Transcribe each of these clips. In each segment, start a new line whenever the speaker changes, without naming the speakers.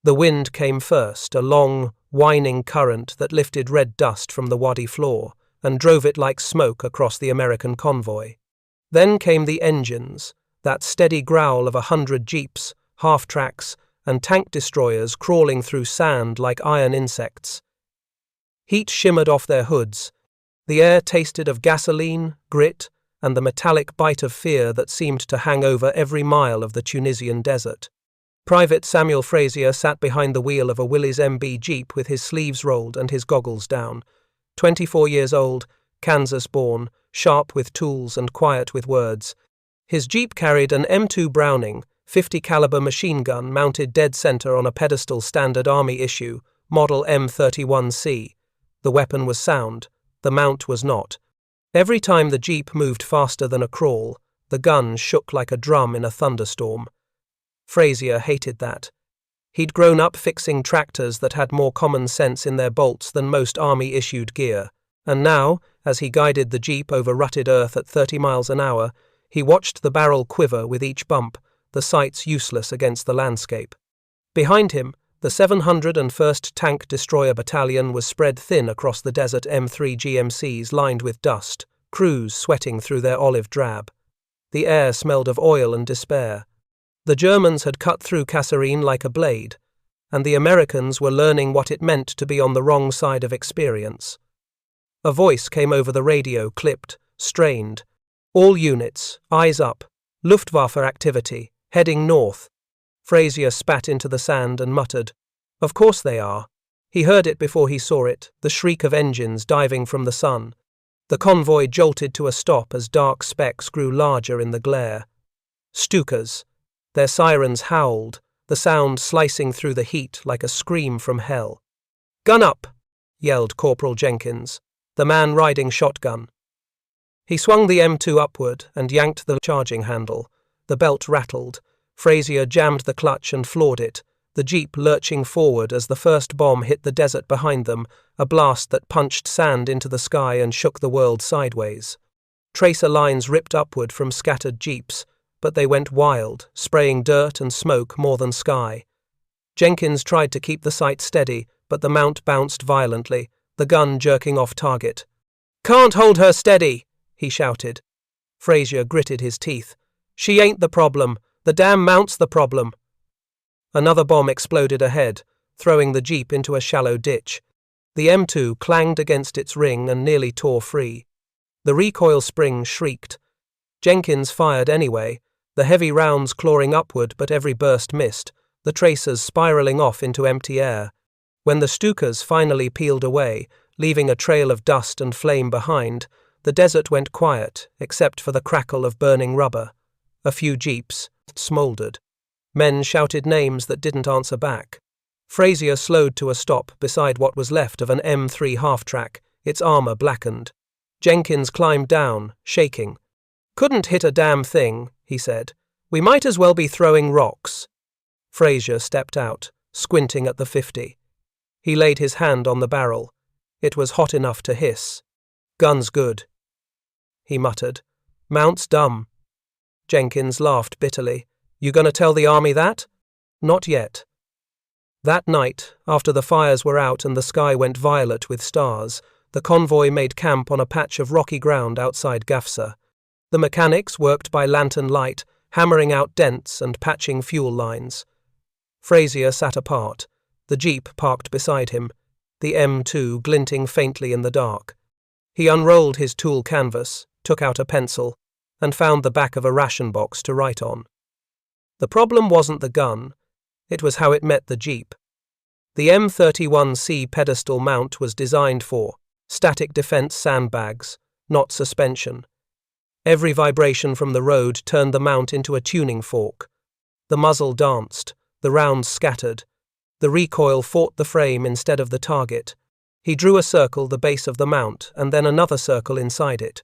The wind came first, a long, whining current that lifted red dust from the wadi floor and drove it like smoke across the American convoy. Then came the engines, that steady growl of 100 jeeps, half-tracks, and tank destroyers crawling through sand like iron insects. Heat shimmered off their hoods. The air tasted of gasoline, grit, and the metallic bite of fear that seemed to hang over every mile of the Tunisian desert. Private Samuel Frazier sat behind the wheel of a Willys MB Jeep with his sleeves rolled and his goggles down. 24 years old, Kansas-born, sharp with tools and quiet with words. His Jeep carried an M2 Browning, 50 caliber machine gun mounted dead center on a pedestal standard Army issue, model M31C. The weapon was sound, the mount was not. Every time the Jeep moved faster than a crawl, the gun shook like a drum in a thunderstorm. Frazier hated that. He'd grown up fixing tractors that had more common sense in their bolts than most Army-issued gear, and now, as he guided the Jeep over rutted earth at 30 miles an hour, he watched the barrel quiver with each bump, the sights useless against the landscape. Behind him, the 701st Tank Destroyer Battalion was spread thin across the desert M3 GMCs lined with dust, crews sweating through their olive drab. The air smelled of oil and despair. The Germans had cut through Kasserine like a blade, and the Americans were learning what it meant to be on the wrong side of experience. A voice came over the radio, clipped, strained. All units, eyes up. Luftwaffe activity, heading north. Frazier spat into the sand and muttered, "Of course they are." He heard it before he saw it, the shriek of engines diving from the sun. The convoy jolted to a stop as dark specks grew larger in the glare. Stukas. Their sirens howled, the sound slicing through the heat like a scream from hell. "Gun up!" yelled Corporal Jenkins, the man riding shotgun. He swung the M2 upward and yanked the charging handle. The belt rattled. Frazier jammed the clutch and floored it, the Jeep lurching forward as the first bomb hit the desert behind them, a blast that punched sand into the sky and shook the world sideways. Tracer lines ripped upward from scattered Jeeps, but they went wild, spraying dirt and smoke more than sky. Jenkins tried to keep the sight steady, but the mount bounced violently, the gun jerking off target. "Can't hold her steady!" he shouted. Frazier gritted his teeth. "She ain't the problem. The damn mount's the problem." Another bomb exploded ahead, throwing the Jeep into a shallow ditch. The M2 clanged against its ring and nearly tore free. The recoil spring shrieked. Jenkins fired anyway, the heavy rounds clawing upward but every burst missed, the tracers spiraling off into empty air. When the Stukas finally peeled away, leaving a trail of dust and flame behind, the desert went quiet, except for the crackle of burning rubber. A few Jeeps smouldered. Men shouted names that didn't answer back. Frazier slowed to a stop beside what was left of an M3 half-track, its armor blackened. Jenkins climbed down, shaking. "Couldn't hit a damn thing," he said. "We might as well be throwing rocks." Frazier stepped out, squinting at the 50. He laid his hand on the barrel. It was hot enough to hiss. "Gun's good," he muttered. "Mount's dumb." Jenkins laughed bitterly. "You gonna tell the army that?" "Not yet." That night, after the fires were out and the sky went violet with stars, the convoy made camp on a patch of rocky ground outside Gafsa. The mechanics worked by lantern light, hammering out dents and patching fuel lines. Frazier sat apart, the Jeep parked beside him, the M2 glinting faintly in the dark. He unrolled his tool canvas, took out a pencil, and found the back of a ration box to write on. The problem wasn't the gun, it was how it met the Jeep. The M31C pedestal mount was designed for static defense sandbags, not suspension. Every vibration from the road turned the mount into a tuning fork. The muzzle danced, the rounds scattered. The recoil fought the frame instead of the target. He drew a circle the base of the mount and then another circle inside it.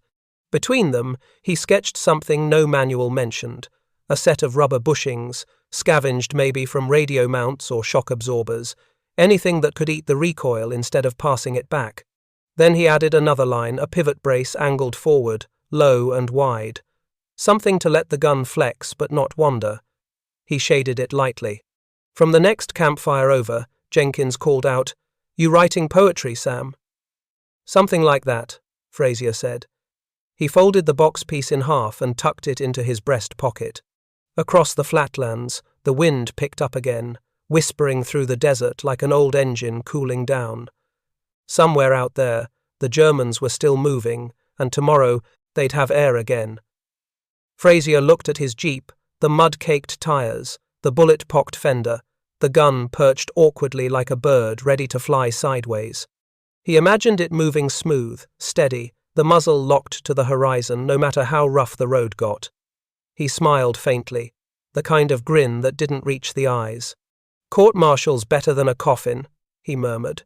Between them, he sketched something no manual mentioned, a set of rubber bushings, scavenged maybe from radio mounts or shock absorbers, anything that could eat the recoil instead of passing it back. Then he added another line, a pivot brace angled forward, low and wide. Something to let the gun flex but not wander. He shaded it lightly. From the next campfire over, Jenkins called out, "You writing poetry, Sam?" "Something like that," Frazier said. He folded the box piece in half and tucked it into his breast pocket. Across the flatlands, the wind picked up again, whispering through the desert like an old engine cooling down. Somewhere out there, the Germans were still moving, and tomorrow they'd have air again. Frazier looked at his jeep, the mud-caked tires, the bullet-pocked fender, the gun perched awkwardly like a bird ready to fly sideways. He imagined it moving smooth, steady, the muzzle locked to the horizon no matter how rough the road got. He smiled faintly, the kind of grin that didn't reach the eyes. "Court-martial's better than a coffin," he murmured.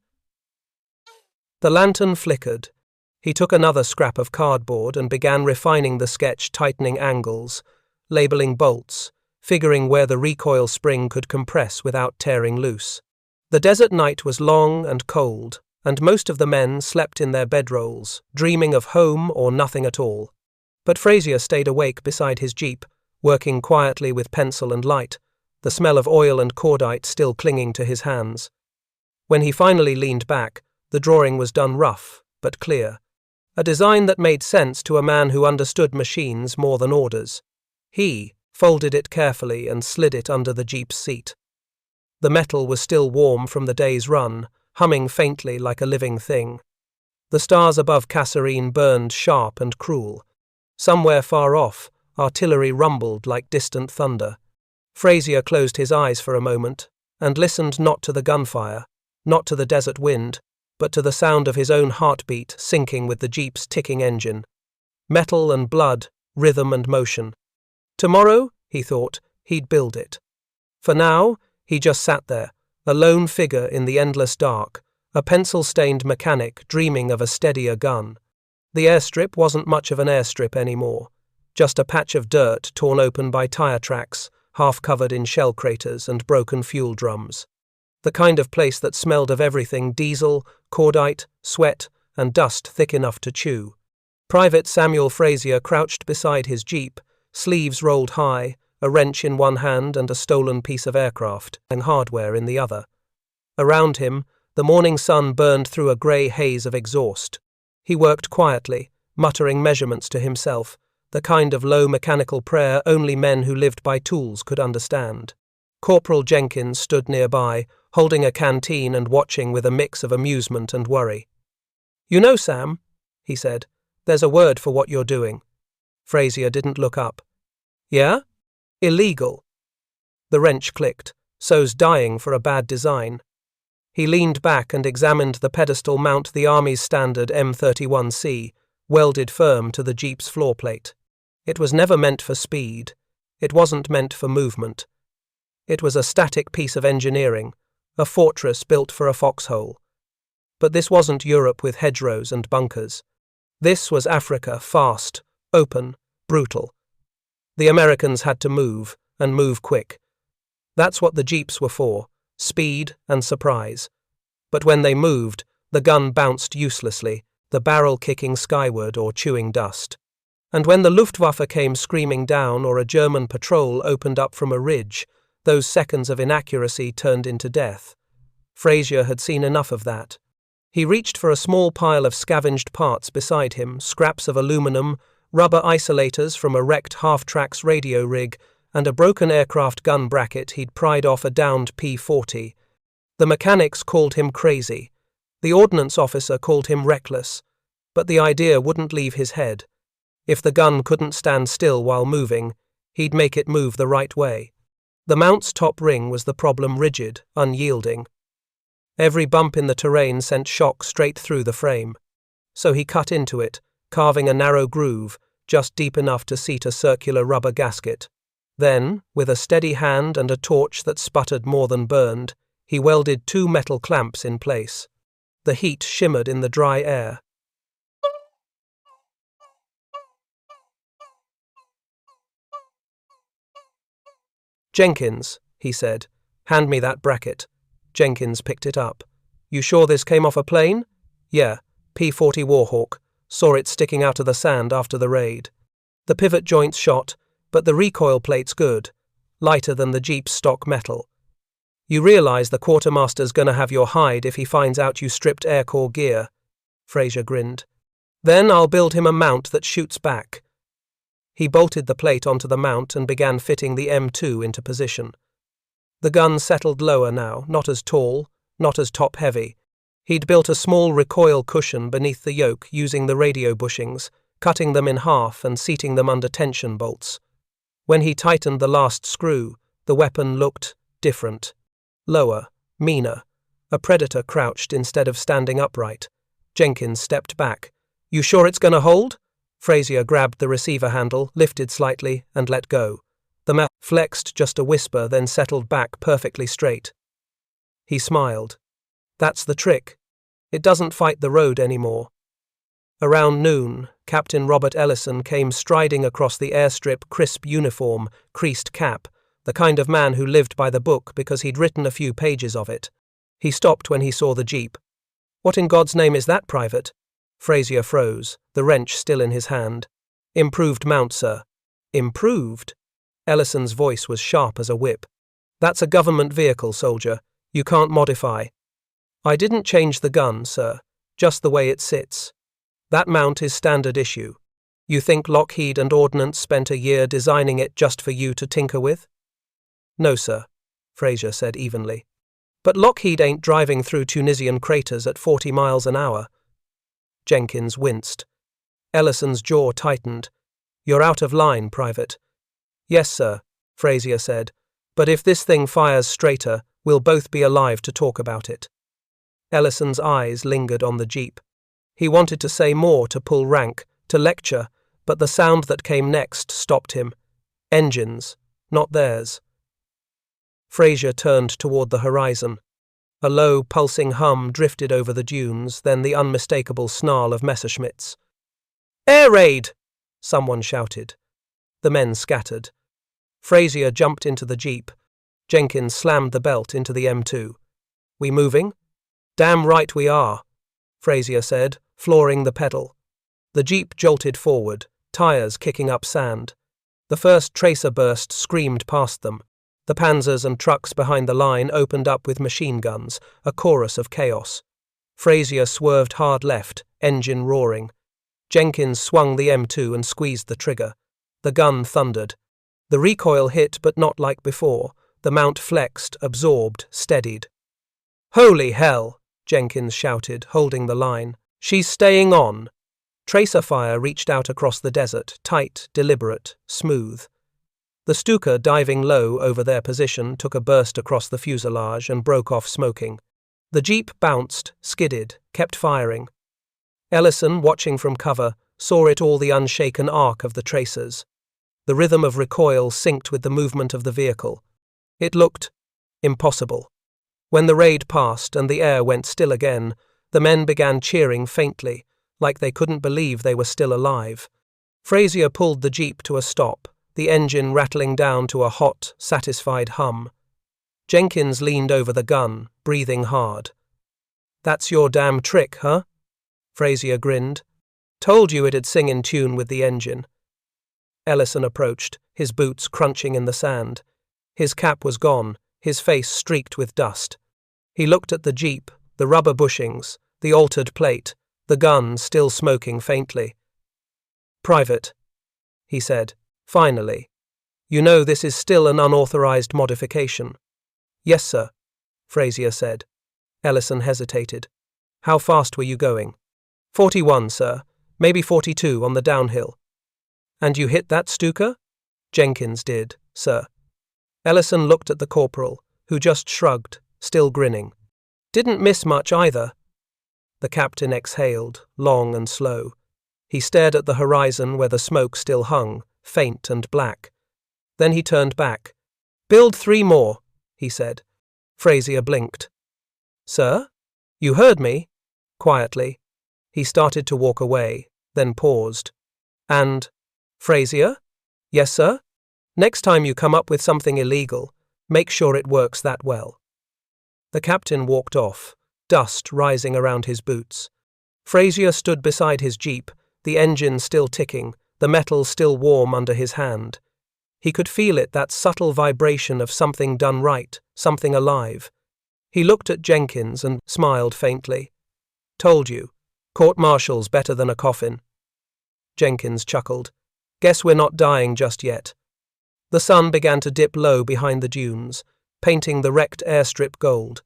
The lantern flickered. He took another scrap of cardboard and began refining the sketch, tightening angles, labeling bolts, figuring where the recoil spring could compress without tearing loose. The desert night was long and cold, and most of the men slept in their bedrolls, dreaming of home or nothing at all. But Frazier stayed awake beside his jeep, working quietly with pencil and light, the smell of oil and cordite still clinging to his hands. When he finally leaned back, the drawing was done rough, but clear. A design that made sense to a man who understood machines more than orders. He folded it carefully and slid it under the jeep's seat. The metal was still warm from the day's run, humming faintly like a living thing. The stars above Kasserine burned sharp and cruel. Somewhere far off, artillery rumbled like distant thunder. Frazier closed his eyes for a moment and listened not to the gunfire, not to the desert wind, but to the sound of his own heartbeat syncing with the jeep's ticking engine. Metal and blood, rhythm and motion. Tomorrow, he thought, he'd build it. For now, he just sat there, a lone figure in the endless dark, a pencil-stained mechanic dreaming of a steadier gun. The airstrip wasn't much of an airstrip anymore, just a patch of dirt torn open by tire tracks, half covered in shell craters and broken fuel drums. The kind of place that smelled of everything: diesel, cordite, sweat, and dust thick enough to chew. Private Samuel Frazier crouched beside his jeep, sleeves rolled high, a wrench in one hand and a stolen piece of aircraft and hardware in the other. Around him, the morning sun burned through a grey haze of exhaust. He worked quietly, muttering measurements to himself, the kind of low mechanical prayer only men who lived by tools could understand. Corporal Jenkins stood nearby, holding a canteen and watching with a mix of amusement and worry. "You know, Sam," he said, "there's a word for what you're doing." Frazier didn't look up. "Yeah? Illegal." The wrench clicked. "So's dying for a bad design." He leaned back and examined the pedestal mount, the Army's standard M31C, welded firm to the jeep's floor plate. It was never meant for speed. It wasn't meant for movement. It was a static piece of engineering, a fortress built for a foxhole. But this wasn't Europe with hedgerows and bunkers. This was Africa, fast, open, brutal. The Americans had to move, and move quick. That's what the jeeps were for, speed and surprise. But when they moved, the gun bounced uselessly, the barrel kicking skyward or chewing dust. And when the Luftwaffe came screaming down or a German patrol opened up from a ridge, those seconds of inaccuracy turned into death. Frazier had seen enough of that. He reached for a small pile of scavenged parts beside him, scraps of aluminum, rubber isolators from a wrecked half-tracks radio rig, and a broken aircraft gun bracket he'd pried off a downed P-40. The mechanics called him crazy. The ordnance officer called him reckless. But the idea wouldn't leave his head. If the gun couldn't stand still while moving, he'd make it move the right way. The mount's top ring was the problem, rigid, unyielding. Every bump in the terrain sent shock straight through the frame. So he cut into it, carving a narrow groove, just deep enough to seat a circular rubber gasket. Then, with a steady hand and a torch that sputtered more than burned, he welded 2 metal clamps in place. The heat shimmered in the dry air. "Jenkins," he said, "hand me that bracket." Jenkins picked it up. "You sure this came off a plane?" "Yeah, P-40 Warhawk. Saw it sticking out of the sand after the raid. The pivot joint's shot, but the recoil plate's good, lighter than the Jeep's stock metal." You realize the quartermaster's gonna have your hide if he finds out you stripped Air Corps gear, Frazier grinned. Then I'll build him a mount that shoots back. He bolted the plate onto the mount and began fitting the M2 into position. The gun settled lower now, not as tall, not as top-heavy. He'd built a small recoil cushion beneath the yoke using the radio bushings, cutting them in half and seating them under tension bolts. When he tightened the last screw, the weapon looked different. Lower, meaner. A predator crouched instead of standing upright. Jenkins stepped back. You sure it's gonna hold? Frazier grabbed the receiver handle, lifted slightly, and let go. The map flexed just a whisper, then settled back perfectly straight. He smiled. That's the trick. It doesn't fight the road anymore. Around noon, Captain Robert Ellison came striding across the airstrip, crisp uniform, creased cap, the kind of man who lived by the book because he'd written a few pages of it. He stopped when he saw the jeep. What in God's name is that, Private? Frazier froze, the wrench still in his hand. Improved mount, sir. Improved? Ellison's voice was sharp as a whip. That's a government vehicle, soldier. You can't modify. I didn't change the gun, sir. Just the way it sits. That mount is standard issue. You think Lockheed and Ordnance spent a year designing it just for you to tinker with? No, sir, Frazier said evenly. But Lockheed ain't driving through Tunisian craters at 40 miles an hour. Jenkins winced. Ellison's jaw tightened. You're out of line, Private. Yes, sir, Frazier said. But if this thing fires straighter, we'll both be alive to talk about it. Ellison's eyes lingered on the jeep. He wanted to say more, to pull rank, to lecture, but the sound that came next stopped him. Engines, not theirs. Frazier turned toward the horizon. A low, pulsing hum drifted over the dunes, then the unmistakable snarl of Messerschmitts. Air raid! Someone shouted. The men scattered. Frazier jumped into the jeep. Jenkins slammed the belt into the M2. We moving? Damn right we are, Frazier said, flooring the pedal. The jeep jolted forward, tires kicking up sand. The first tracer burst screamed past them. The panzers and trucks behind the line opened up with machine guns, a chorus of chaos. Frazier swerved hard left, engine roaring. Jenkins swung the M2 and squeezed the trigger. The gun thundered. The recoil hit, but not like before. The mount flexed, absorbed, steadied. Holy hell! Jenkins shouted, holding the line. She's staying on. Tracer fire reached out across the desert, tight, deliberate, smooth. The Stukas, diving low over their position, took a burst across the fuselage and broke off smoking. The jeep bounced, skidded, kept firing. Ellison, watching from cover, saw it all, the unshaken arc of the tracers. The rhythm of recoil synced with the movement of the vehicle. It looked impossible. When the raid passed and the air went still again, the men began cheering faintly, like they couldn't believe they were still alive. Frazier pulled the jeep to a stop, the engine rattling down to a hot, satisfied hum. Jenkins leaned over the gun, breathing hard. That's your damn trick, huh? Frazier grinned. Told you it'd sing in tune with the engine. Ellison approached, his boots crunching in the sand. His cap was gone, his face streaked with dust. He looked at the jeep, the rubber bushings, the altered plate, the gun still smoking faintly. Private, he said, finally. You know this is still an unauthorized modification. Yes, sir, Frazier said. Ellison hesitated. How fast were you going? 41, sir. Maybe 42 on the downhill. And you hit that Stukas? Jenkins did, sir. Ellison looked at the corporal, who just shrugged, still grinning. Didn't miss much either. The captain exhaled, long and slow. He stared at the horizon where the smoke still hung, faint and black. Then he turned back. Build 3 more, he said. Frazier blinked. Sir? You heard me? Quietly. He started to walk away, then paused. And, Frazier? Yes, sir? Next time you come up with something illegal, make sure it works that well. The captain walked off, dust rising around his boots. Frazier stood beside his jeep, the engine still ticking, the metal still warm under his hand. He could feel it, that subtle vibration of something done right, something alive. He looked at Jenkins and smiled faintly. "Told you. Court-martial's better than a coffin." Jenkins chuckled. "Guess we're not dying just yet." The sun began to dip low behind the dunes, painting the wrecked airstrip gold.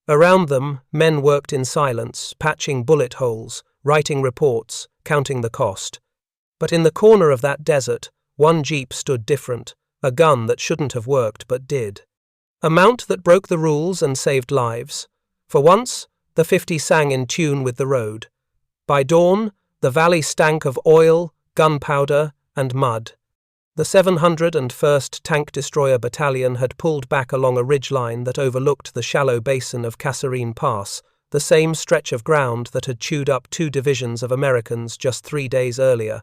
Around them, men worked in silence, patching bullet holes, writing reports, counting the cost. But in the corner of that desert, one jeep stood different, a gun that shouldn't have worked but did. A mount that broke the rules and saved lives. For once, the 50 sang in tune with the road. By dawn, the valley stank of oil, gunpowder, and mud. The 701st Tank Destroyer Battalion had pulled back along a ridgeline that overlooked the shallow basin of Kasserine Pass, the same stretch of ground that had chewed up 2 divisions of Americans just 3 days earlier.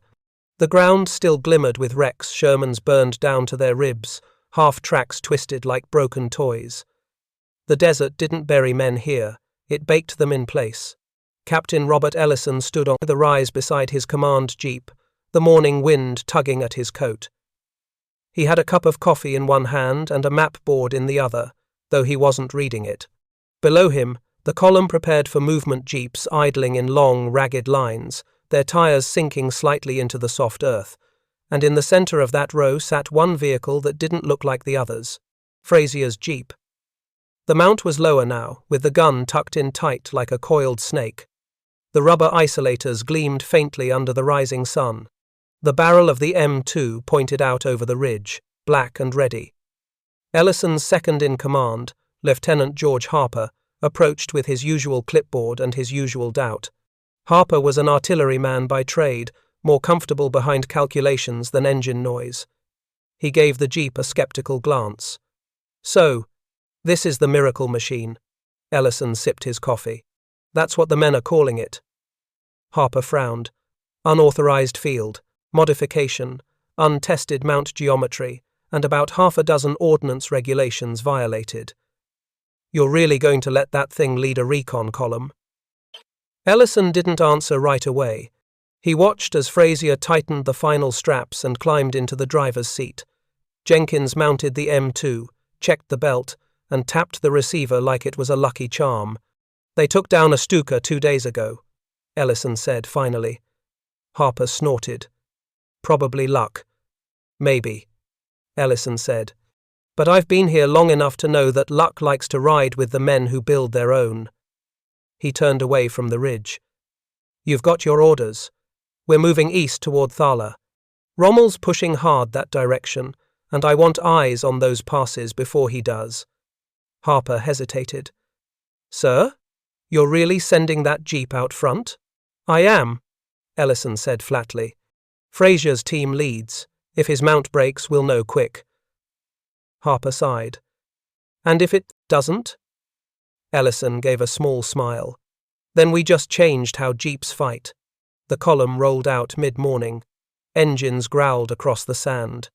The ground still glimmered with wrecks Shermans burned down to their ribs, half-tracks twisted like broken toys. The desert didn't bury men here, it baked them in place. Captain Robert Ellison stood on the rise beside his command jeep, the morning wind tugging at his coat. He had a cup of coffee in one hand and a map board in the other, though he wasn't reading it. Below him, the column prepared for movement jeeps idling in long, ragged lines, their tires sinking slightly into the soft earth, and in the center of that row sat one vehicle that didn't look like the others, Frazier's jeep. The mount was lower now, with the gun tucked in tight like a coiled snake. The rubber isolators gleamed faintly under the rising sun. The barrel of the M2 pointed out over the ridge, black and ready. Ellison's second-in-command, Lieutenant George Harper, approached with his usual clipboard and his usual doubt. Harper was an artilleryman by trade, more comfortable behind calculations than engine noise. He gave the jeep a skeptical glance. "So, this is the miracle machine." Ellison sipped his coffee. "That's what the men are calling it." Harper frowned. "Unauthorized field, modification, untested mount geometry, and about half a dozen ordnance regulations violated. You're really going to let that thing lead a recon column?" Ellison didn't answer right away. He watched as Frazier tightened the final straps and climbed into the driver's seat. Jenkins mounted the M2, checked the belt, and tapped the receiver like it was a lucky charm. "They took down a Stuka 2 days ago," Ellison said finally. Harper snorted. "Probably luck." "Maybe," Ellison said. "But I've been here long enough to know that luck likes to ride with the men who build their own." He turned away from the ridge. "You've got your orders. We're moving east toward Thala. Rommel's pushing hard that direction, and I want eyes on those passes before he does." Harper hesitated. "Sir? You're really sending that jeep out front?" "I am," Ellison said flatly. "Frazier's team leads. If his mount breaks, we'll know quick." Harper sighed. "And if it doesn't?" Ellison gave a small smile. "Then we just changed how jeeps fight." The column rolled out mid-morning. Engines growled across the sand.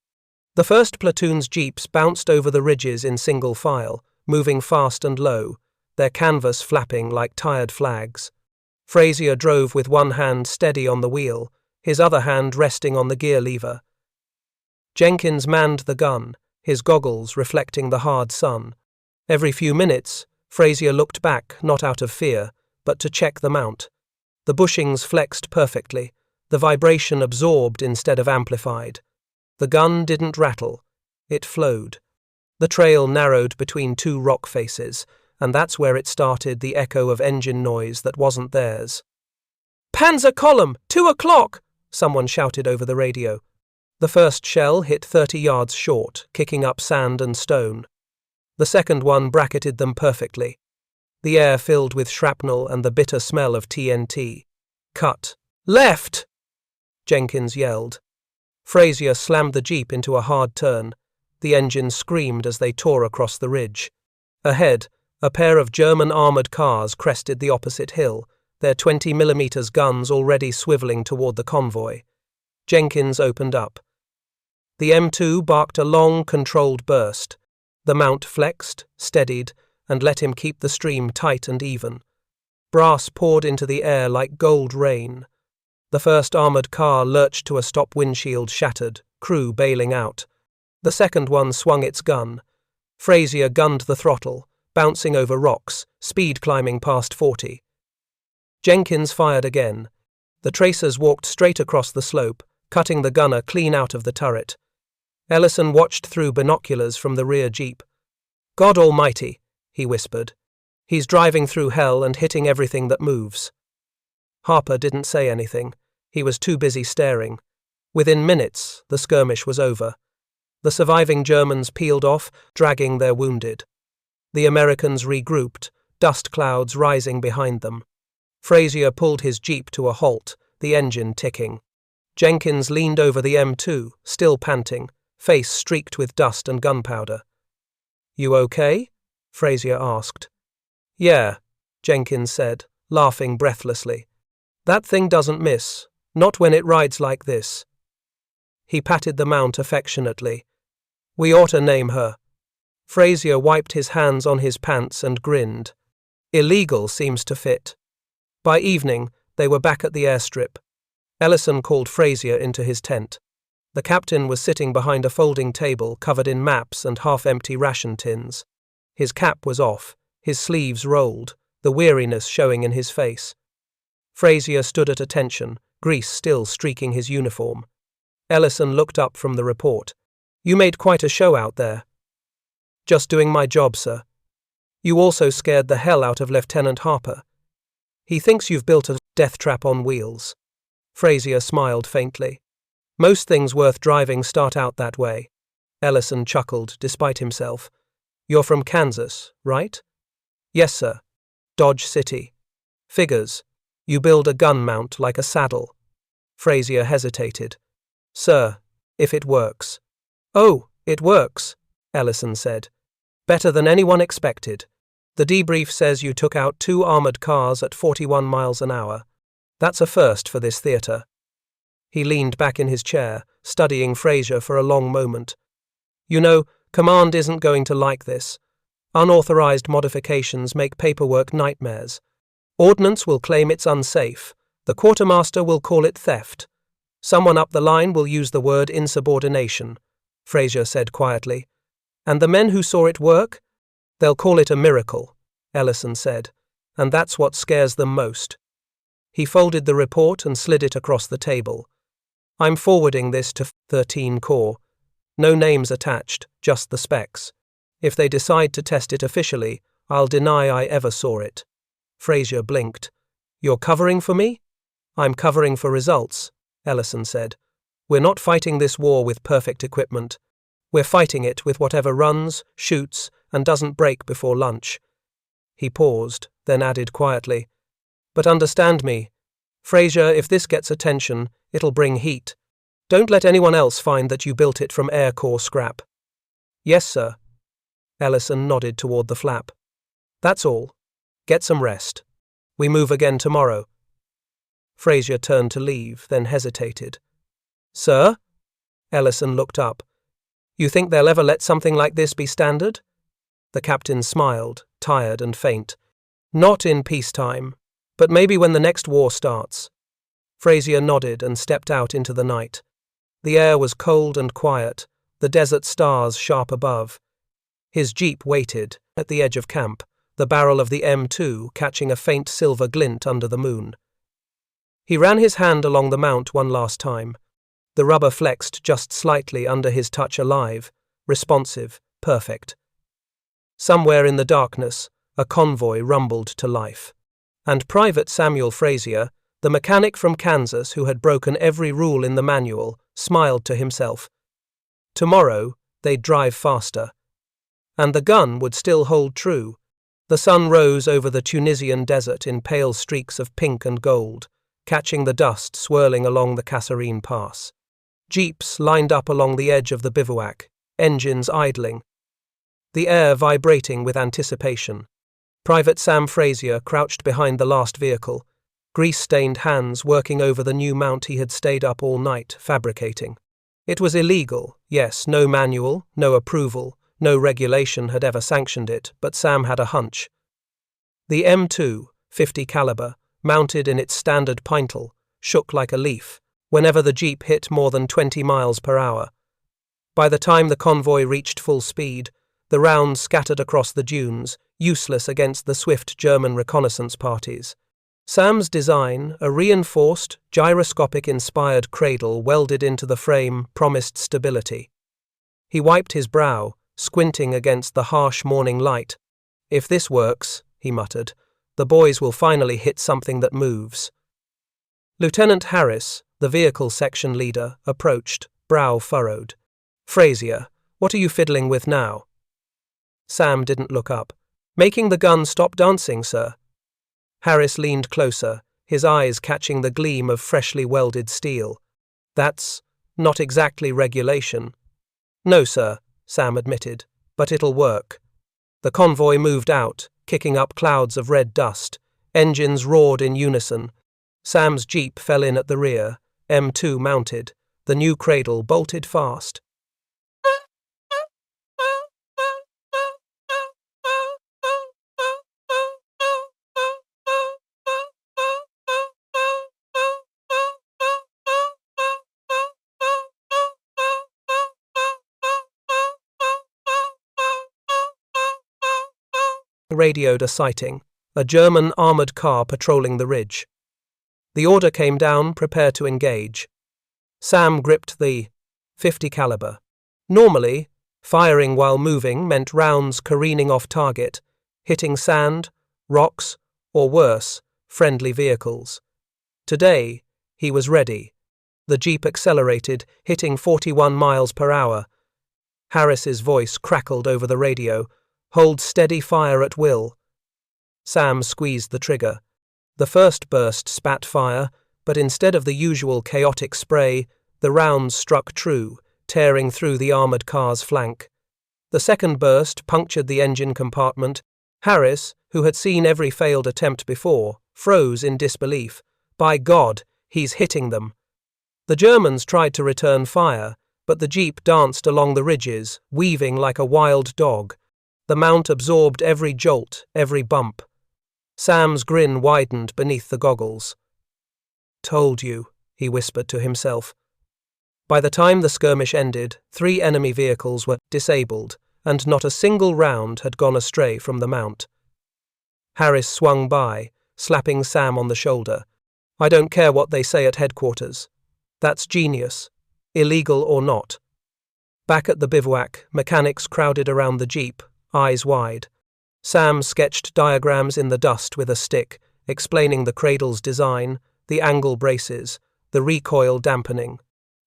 The first platoon's jeeps bounced over the ridges in single file, moving fast and low, their canvas flapping like tired flags. Frazier drove with one hand steady on the wheel, his other hand resting on the gear lever. Jenkins manned the gun, his goggles reflecting the hard sun. Every few minutes, Frazier looked back, not out of fear, but to check the mount. The bushings flexed perfectly, the vibration absorbed instead of amplified. The gun didn't rattle, it flowed. The trail narrowed between 2 rock faces, and that's where it started the echo of engine noise that wasn't theirs. "Panzer column, 2 o'clock!" someone shouted over the radio. The first shell hit 30 yards short, kicking up sand and stone. The second one bracketed them perfectly. The air filled with shrapnel and the bitter smell of TNT. "Cut! Left!" Jenkins yelled. Frazier slammed the jeep into a hard turn. The engine screamed as they tore across the ridge. Ahead, a pair of German armoured cars crested the opposite hill, their 20mm guns already swivelling toward the convoy. Jenkins opened up. The M2 barked a long, controlled burst. The mount flexed, steadied, and let him keep the stream tight and even. Brass poured into the air like gold rain. The first armoured car lurched to a stop, windshield shattered, crew bailing out. The second one swung its gun. Frazier gunned the throttle, bouncing over rocks, speed climbing past 40. Jenkins fired again. The tracers walked straight across the slope, cutting the gunner clean out of the turret. Ellison watched through binoculars from the rear jeep. "God almighty," he whispered. "He's driving through hell and hitting everything that moves." Harper didn't say anything. He was too busy staring. Within minutes, the skirmish was over. The surviving Germans peeled off, dragging their wounded. The Americans regrouped, dust clouds rising behind them. Frazier pulled his jeep to a halt, the engine ticking. Jenkins leaned over the M2, still panting, face streaked with dust and gunpowder. "You okay?" Frazier asked. "Yeah," Jenkins said, laughing breathlessly. "That thing doesn't miss, not when it rides like this." He patted the mount affectionately. "We ought to name her." Frazier wiped his hands on his pants and grinned. "Illegal seems to fit." By evening, they were back at the airstrip. Ellison called Frazier into his tent. The captain was sitting behind a folding table covered in maps and half-empty ration tins. His cap was off, his sleeves rolled, the weariness showing in his face. Frazier stood at attention, grease still streaking his uniform. Ellison looked up from the report. "You made quite a show out there." "Just doing my job, sir." "You also scared the hell out of Lieutenant Harper. He thinks you've built a death trap on wheels." Frazier smiled faintly. "Most things worth driving start out that way." Ellison chuckled, despite himself. "You're from Kansas, right?" "Yes, sir. Dodge City." "Figures. You build a gun mount like a saddle." Frazier hesitated. "Sir, if it works." "Oh, it works," Ellison said. "Better than anyone expected. The debrief says you took out 2 armored cars at 41 miles an hour. That's a first for this theater." He leaned back in his chair, studying Frazier for a long moment. "You know, Command isn't going to like this. Unauthorized modifications make paperwork nightmares. Ordnance will claim it's unsafe. The quartermaster will call it theft. Someone up the line will use the word insubordination," Frazier said quietly. "And the men who saw it work? They'll call it a miracle," Ellison said. "And that's what scares them most." He folded the report and slid it across the table. "I'm forwarding this to 13 Corps. No names attached, just the specs. If they decide to test it officially, I'll deny I ever saw it." Frazier blinked. "You're covering for me?" "I'm covering for results," Ellison said. "We're not fighting this war with perfect equipment. We're fighting it with whatever runs, shoots, and doesn't break before lunch." He paused, then added quietly, "But understand me, Frazier, if this gets attention, it'll bring heat. Don't let anyone else find that you built it from Air Corps scrap." "Yes, sir." Ellison nodded toward the flap. "That's all. Get some rest. We move again tomorrow." Frazier turned to leave, then hesitated. "Sir?" Ellison looked up. "You think they'll ever let something like this be standard?" The captain smiled, tired and faint. "Not in peacetime, but maybe when the next war starts." Frazier nodded and stepped out into the night. The air was cold and quiet, the desert stars sharp above. His jeep waited at the edge of camp, the barrel of the M2 catching a faint silver glint under the moon. He ran his hand along the mount one last time. The rubber flexed just slightly under his touch alive, responsive, perfect. Somewhere in the darkness, a convoy rumbled to life. And Private Samuel Frazier, the mechanic from Kansas who had broken every rule in the manual, smiled to himself. Tomorrow, they'd drive faster. And the gun would still hold true. The sun rose over the Tunisian desert in pale streaks of pink and gold, catching the dust swirling along the Kasserine Pass. Jeeps lined up along the edge of the bivouac, engines idling. The air vibrating with anticipation. Private Sam Frazier crouched behind the last vehicle, grease-stained hands working over the new mount he had stayed up all night fabricating. It was illegal, yes, no manual, no approval, no regulation had ever sanctioned it, but Sam had a hunch. The M2, 50 caliber, mounted in its standard pintle, shook like a leaf whenever the jeep hit more than 20 miles per hour. By the time the convoy reached full speed, the rounds scattered across the dunes, useless against the swift German reconnaissance parties. Sam's design, a reinforced, gyroscopic-inspired cradle welded into the frame, promised stability. He wiped his brow, squinting against the harsh morning light. "If this works," he muttered, "the boys will finally hit something that moves." Lieutenant Harris, the vehicle section leader, approached, brow furrowed. "Frazier, what are you fiddling with now?" Sam didn't look up. "Making the gun stop dancing, sir." Harris leaned closer, his eyes catching the gleam of freshly welded steel. "That's not exactly regulation." "No, sir," Sam admitted, "but it'll work." The convoy moved out, kicking up clouds of red dust. Engines roared in unison. Sam's jeep fell in at the rear, M2 mounted, the new cradle bolted fast. Radioed a sighting, a German armoured car patrolling the ridge. The order came down, prepare to engage. Sam gripped the .50 caliber. Normally, firing while moving meant rounds careening off target, hitting sand, rocks, or worse, friendly vehicles. Today, he was ready. The jeep accelerated, hitting 41 miles per hour. Harris's voice crackled over the radio. "Hold steady fire at will." Sam squeezed the trigger. The first burst spat fire, but instead of the usual chaotic spray, the rounds struck true, tearing through the armoured car's flank. The second burst punctured the engine compartment. Harris, who had seen every failed attempt before, froze in disbelief. "By God, he's hitting them." The Germans tried to return fire, but the jeep danced along the ridges, weaving like a wild dog. The mount absorbed every jolt, every bump. Sam's grin widened beneath the goggles. "Told you," he whispered to himself. By the time the skirmish ended, 3 enemy vehicles were disabled, and not a single round had gone astray from the mount. Harris swung by, slapping Sam on the shoulder. "I don't care what they say at headquarters. That's genius, illegal or not." Back at the bivouac, mechanics crowded around the jeep, eyes wide. Sam sketched diagrams in the dust with a stick, explaining the cradle's design, the angle braces, the recoil dampening.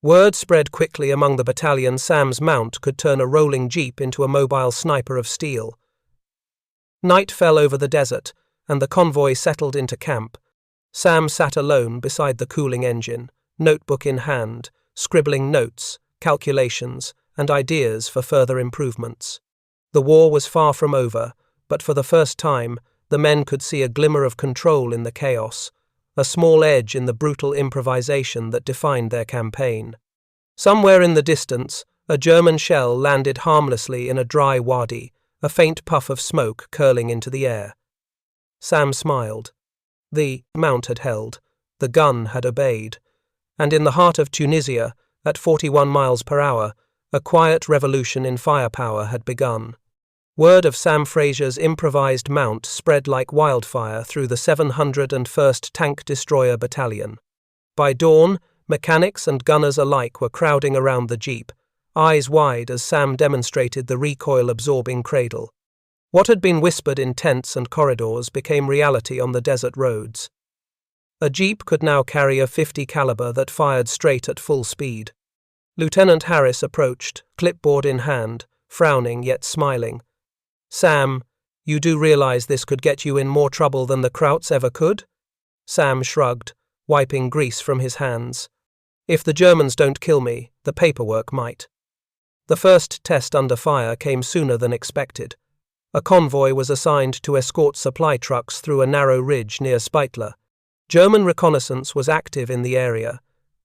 Word spread quickly among the battalion Sam's mount could turn a rolling jeep into a mobile sniper of steel. Night fell over the desert, and the convoy settled into camp. Sam sat alone beside the cooling engine, notebook in hand, scribbling notes, calculations, and ideas for further improvements. The war was far from over, but for the first time, the men could see a glimmer of control in the chaos, a small edge in the brutal improvisation that defined their campaign. Somewhere in the distance, a German shell landed harmlessly in a dry wadi, a faint puff of smoke curling into the air. Sam smiled. The mount had held, the gun had obeyed, and in the heart of Tunisia, at 41 miles per hour, a quiet revolution in firepower had begun. Word of Sam Frazier's improvised mount spread like wildfire through the 701st Tank Destroyer Battalion. By dawn, mechanics and gunners alike were crowding around the jeep, eyes wide as Sam demonstrated the recoil-absorbing cradle. What had been whispered in tents and corridors became reality on the desert roads. A jeep could now carry a .50 caliber that fired straight at full speed. Lieutenant Harris approached, clipboard in hand, frowning yet smiling. "Sam, you do realize this could get you in more trouble than the Krauts ever could?" Sam shrugged, wiping grease from his hands. "If the Germans don't kill me, the paperwork might." The first test under fire came sooner than expected. A convoy was assigned to escort supply trucks through a narrow ridge near Spitler. German reconnaissance was active in the area,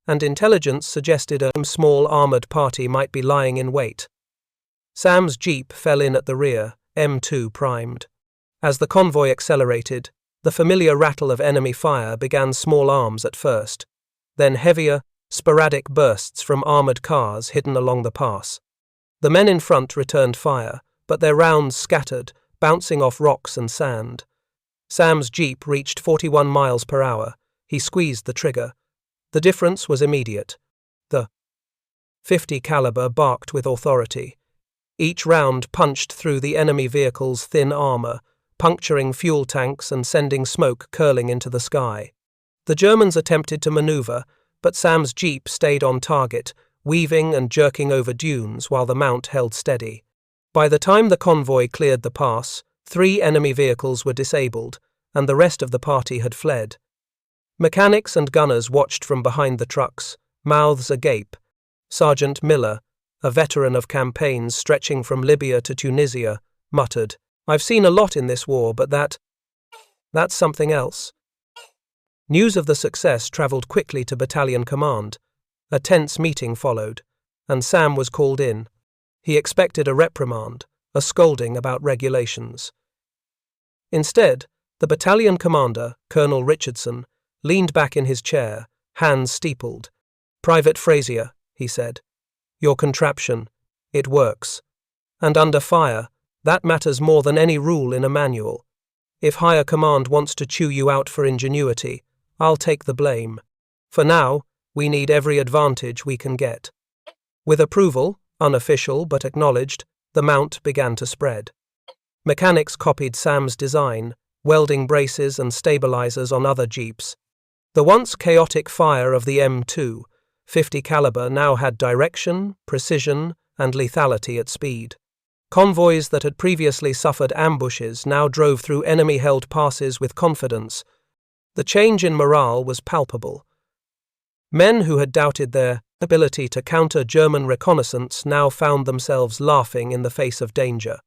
and intelligence suggested a small armoured party might be lying in wait. Sam's jeep fell in at the rear, M2 primed. As the convoy accelerated, the familiar rattle of enemy fire began small arms at first, then heavier, sporadic bursts from armoured cars hidden along the pass. The men in front returned fire, but their rounds scattered, bouncing off rocks and sand. Sam's jeep reached 41 miles per hour. He squeezed the trigger. The difference was immediate. The .50 caliber barked with authority. Each round punched through the enemy vehicle's thin armor, puncturing fuel tanks and sending smoke curling into the sky. The Germans attempted to maneuver, but Sam's jeep stayed on target, weaving and jerking over dunes while the mount held steady. By the time the convoy cleared the pass, 3 enemy vehicles were disabled, and the rest of the party had fled. Mechanics and gunners watched from behind the trucks, mouths agape. Sergeant Miller, a veteran of campaigns stretching from Libya to Tunisia, muttered, "I've seen a lot in this war, but that's something else." News of the success travelled quickly to battalion command. A tense meeting followed, and Sam was called in. He expected a reprimand, a scolding about regulations. Instead, the battalion commander, Colonel Richardson, leaned back in his chair, hands steepled. "Private Frazier," he said, "your contraption, it works. And under fire, that matters more than any rule in a manual. If higher command wants to chew you out for ingenuity, I'll take the blame. For now, we need every advantage we can get." With approval, unofficial but acknowledged, the mount began to spread. Mechanics copied Sam's design, welding braces and stabilizers on other jeeps. The once chaotic fire of the M2 .50 caliber now had direction, precision, and lethality at speed. Convoys that had previously suffered ambushes now drove through enemy-held passes with confidence. The change in morale was palpable. Men who had doubted their ability to counter German reconnaissance now found themselves laughing in the face of danger.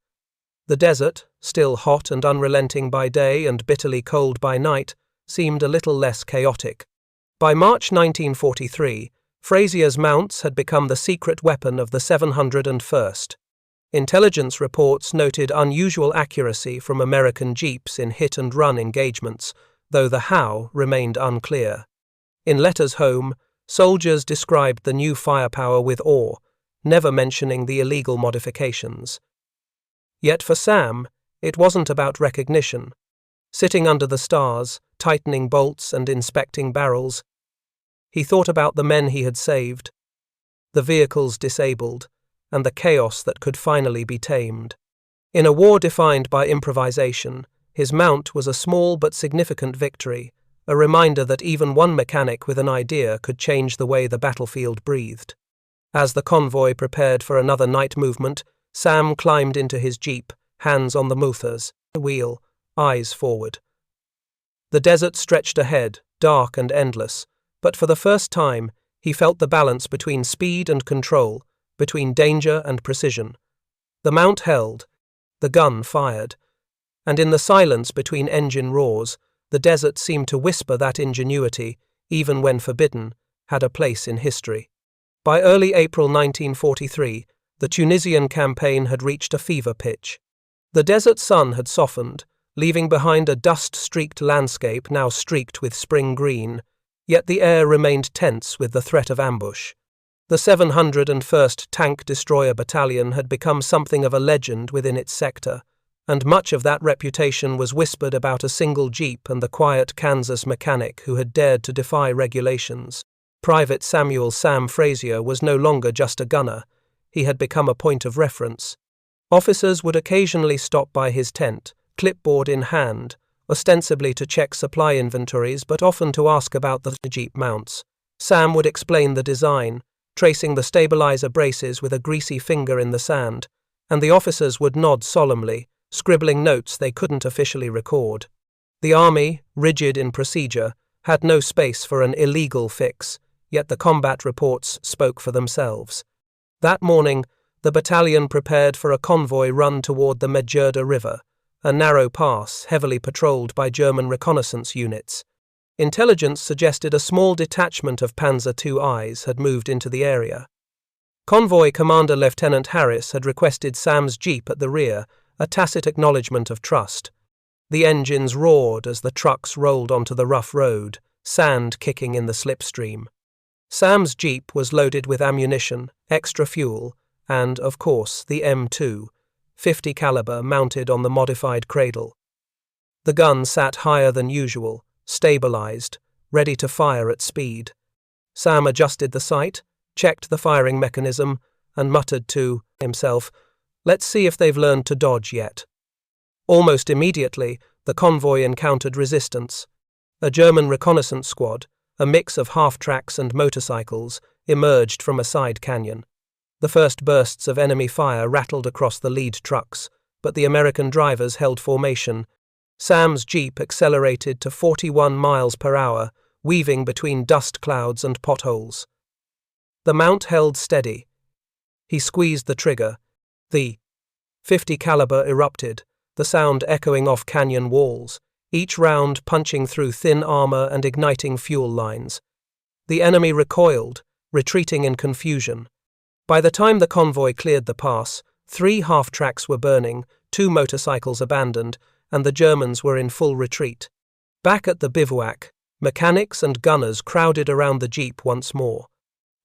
The desert, still hot and unrelenting by day and bitterly cold by night, seemed a little less chaotic. By March 1943, Frazier's mounts had become the secret weapon of the 701st. Intelligence reports noted unusual accuracy from American jeeps in hit-and-run engagements, though the how remained unclear. In letters home, soldiers described the new firepower with awe, never mentioning the illegal modifications. Yet for Sam, it wasn't about recognition. Sitting under the stars, tightening bolts and inspecting barrels, he thought about the men he had saved, the vehicles disabled, and the chaos that could finally be tamed. In a war defined by improvisation, his mount was a small but significant victory, a reminder that even one mechanic with an idea could change the way the battlefield breathed. As the convoy prepared for another night movement, Sam climbed into his jeep, hands on the muthers, wheel, eyes forward. The desert stretched ahead, dark and endless, but for the first time, he felt the balance between speed and control, between danger and precision. The mount held, the gun fired, and in the silence between engine roars, the desert seemed to whisper that ingenuity, even when forbidden, had a place in history. By early April 1943, the Tunisian campaign had reached a fever pitch. The desert sun had softened, leaving behind a dust-streaked landscape now streaked with spring green, yet the air remained tense with the threat of ambush. The 701st Tank Destroyer Battalion had become something of a legend within its sector, and much of that reputation was whispered about a single jeep and the quiet Kansas mechanic who had dared to defy regulations. Private Samuel "Sam" Frazier was no longer just a gunner. He had become a point of reference. Officers would occasionally stop by his tent, clipboard in hand, ostensibly to check supply inventories but often to ask about the jeep mounts. Sam would explain the design, tracing the stabilizer braces with a greasy finger in the sand, and the officers would nod solemnly, scribbling notes they couldn't officially record. The army, rigid in procedure, had no space for an illegal fix, yet the combat reports spoke for themselves. That morning, the battalion prepared for a convoy run toward the Medjerda River, a narrow pass heavily patrolled by German reconnaissance units. Intelligence suggested a small detachment of Panzer II's had moved into the area. Convoy Commander Lieutenant Harris had requested Sam's jeep at the rear, a tacit acknowledgement of trust. The engines roared as the trucks rolled onto the rough road, sand kicking in the slipstream. Sam's jeep was loaded with ammunition, extra fuel, and, of course, the M2, 50 caliber mounted on the modified cradle. The gun sat higher than usual, stabilized, ready to fire at speed. Sam adjusted the sight, checked the firing mechanism, and muttered to himself, "Let's see if they've learned to dodge yet." Almost immediately, the convoy encountered resistance. A German reconnaissance squad, a mix of half-tracks and motorcycles, emerged from a side canyon. The first bursts of enemy fire rattled across the lead trucks, but the American drivers held formation. Sam's jeep accelerated to 41 miles per hour, weaving between dust clouds and potholes. The mount held steady. He squeezed the trigger. The .50 caliber erupted, the sound echoing off canyon walls, each round punching through thin armor and igniting fuel lines. The enemy recoiled, retreating in confusion. By the time the convoy cleared the pass, 3 half-tracks were burning, 2 motorcycles abandoned, and the Germans were in full retreat. Back at the bivouac, mechanics and gunners crowded around the jeep once more.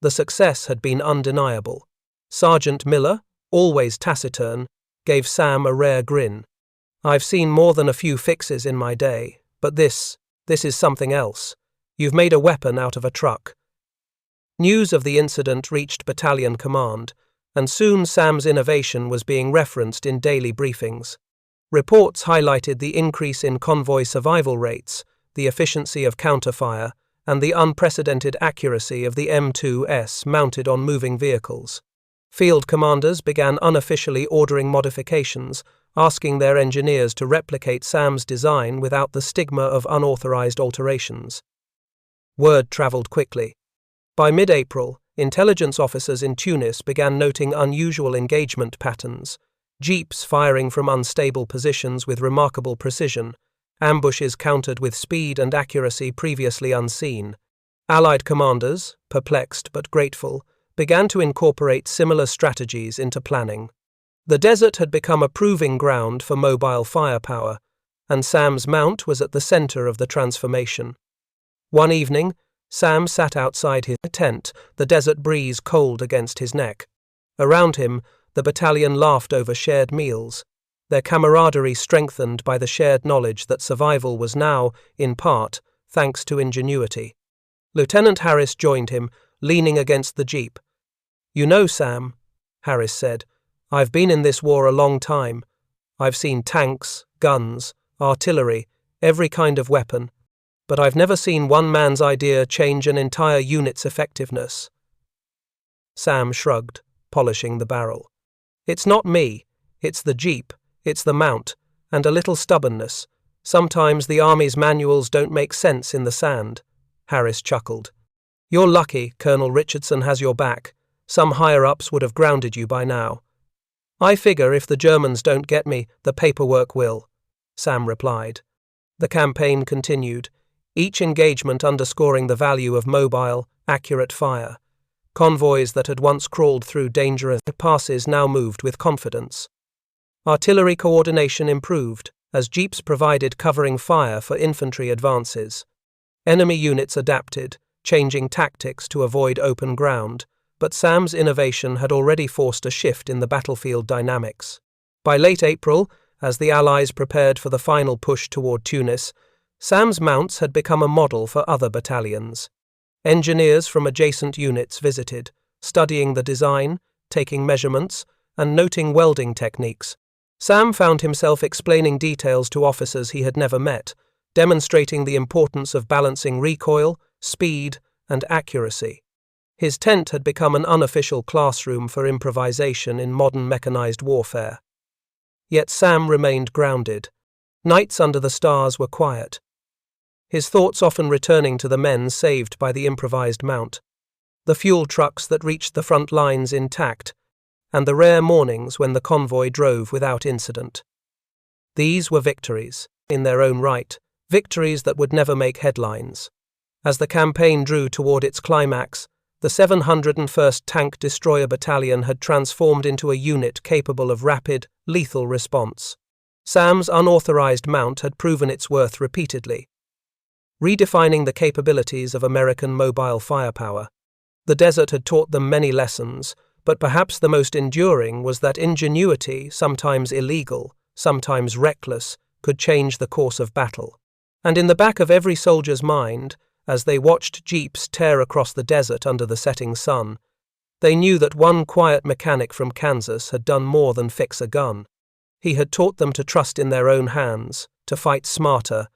The success had been undeniable. Sergeant Miller, always taciturn, gave Sam a rare grin. "I've seen more than a few fixes in my day, but this is something else. You've made a weapon out of a truck." News of the incident reached battalion command, and soon Sam's innovation was being referenced in daily briefings. Reports highlighted the increase in convoy survival rates, the efficiency of counterfire, and the unprecedented accuracy of the M2S mounted on moving vehicles. Field commanders began unofficially ordering modifications, asking their engineers to replicate Sam's design without the stigma of unauthorized alterations. Word traveled quickly. By mid-April, intelligence officers in Tunis began noting unusual engagement patterns, jeeps firing from unstable positions with remarkable precision, ambushes countered with speed and accuracy previously unseen. Allied commanders, perplexed but grateful, began to incorporate similar strategies into planning. The desert had become a proving ground for mobile firepower, and Sam's mount was at the center of the transformation. One evening, Sam sat outside his tent, the desert breeze cold against his neck. Around him, the battalion laughed over shared meals, their camaraderie strengthened by the shared knowledge that survival was now, in part, thanks to ingenuity. Lieutenant Harris joined him, leaning against the jeep. "You know, Sam," Harris said, "I've been in this war a long time. I've seen tanks, guns, artillery, every kind of weapon, but I've never seen one man's idea change an entire unit's effectiveness." Sam shrugged, polishing the barrel. "It's not me. It's the jeep. It's the mount. And a little stubbornness. Sometimes the Army's manuals don't make sense in the sand." Harris chuckled. "You're lucky Colonel Richardson has your back. Some higher-ups would have grounded you by now." "I figure if the Germans don't get me, the paperwork will," Sam replied. The campaign continued, each engagement underscoring the value of mobile, accurate fire. Convoys that had once crawled through dangerous passes now moved with confidence. Artillery coordination improved, as jeeps provided covering fire for infantry advances. Enemy units adapted, changing tactics to avoid open ground, but Sam's innovation had already forced a shift in the battlefield dynamics. By late April, as the Allies prepared for the final push toward Tunis, Sam's mounts had become a model for other battalions. Engineers from adjacent units visited, studying the design, taking measurements, and noting welding techniques. Sam found himself explaining details to officers he had never met, demonstrating the importance of balancing recoil, speed, and accuracy. His tent had become an unofficial classroom for improvisation in modern mechanized warfare. Yet Sam remained grounded. Nights under the stars were quiet, his thoughts often returning to the men saved by the improvised mount, the fuel trucks that reached the front lines intact, and the rare mornings when the convoy drove without incident. These were victories, in their own right, victories that would never make headlines. As the campaign drew toward its climax, the 701st Tank Destroyer Battalion had transformed into a unit capable of rapid, lethal response. Sam's unauthorized mount had proven its worth repeatedly, redefining the capabilities of American mobile firepower. The desert had taught them many lessons, But perhaps the most enduring was that ingenuity, sometimes illegal, sometimes reckless, could change the course of battle. And in the back of every soldier's mind, as they watched jeeps tear across the desert under the setting sun, they knew that one quiet mechanic from Kansas had done more than fix a gun. He had taught them to trust in their own hands, to fight smarter,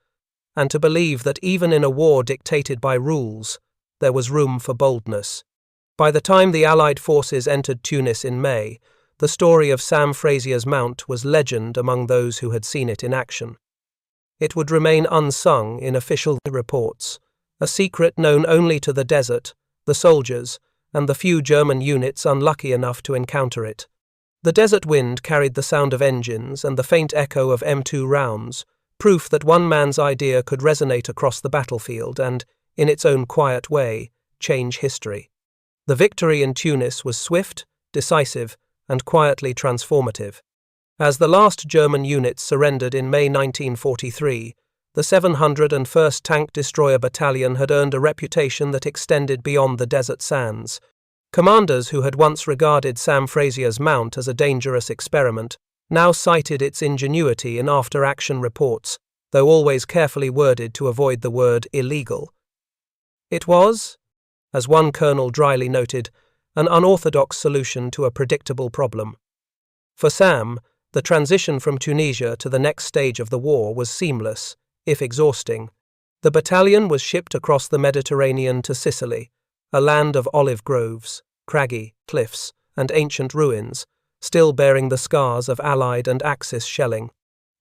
and to believe that even in a war dictated by rules, there was room for boldness. By the time the Allied forces entered Tunis in May, the story of Sam Frazier's mount was legend among those who had seen it in action. It would remain unsung in official reports, a secret known only to the desert, the soldiers, and the few German units unlucky enough to encounter it. The desert wind carried the sound of engines and the faint echo of M2 rounds, proof that one man's idea could resonate across the battlefield and, in its own quiet way, change history. The victory in Tunis was swift, decisive, and quietly transformative. As the last German units surrendered in May 1943, the 701st Tank Destroyer Battalion had earned a reputation that extended beyond the desert sands. Commanders who had once regarded Sam Frazier's mount as a dangerous experiment now cited its ingenuity in after-action reports, though always carefully worded to avoid the word illegal. It was, as one colonel dryly noted, an unorthodox solution to a predictable problem. For Sam, the transition from Tunisia to the next stage of the war was seamless, if exhausting. The battalion was shipped across the Mediterranean to Sicily, a land of olive groves, craggy cliffs, and ancient ruins, still bearing the scars of Allied and Axis shelling.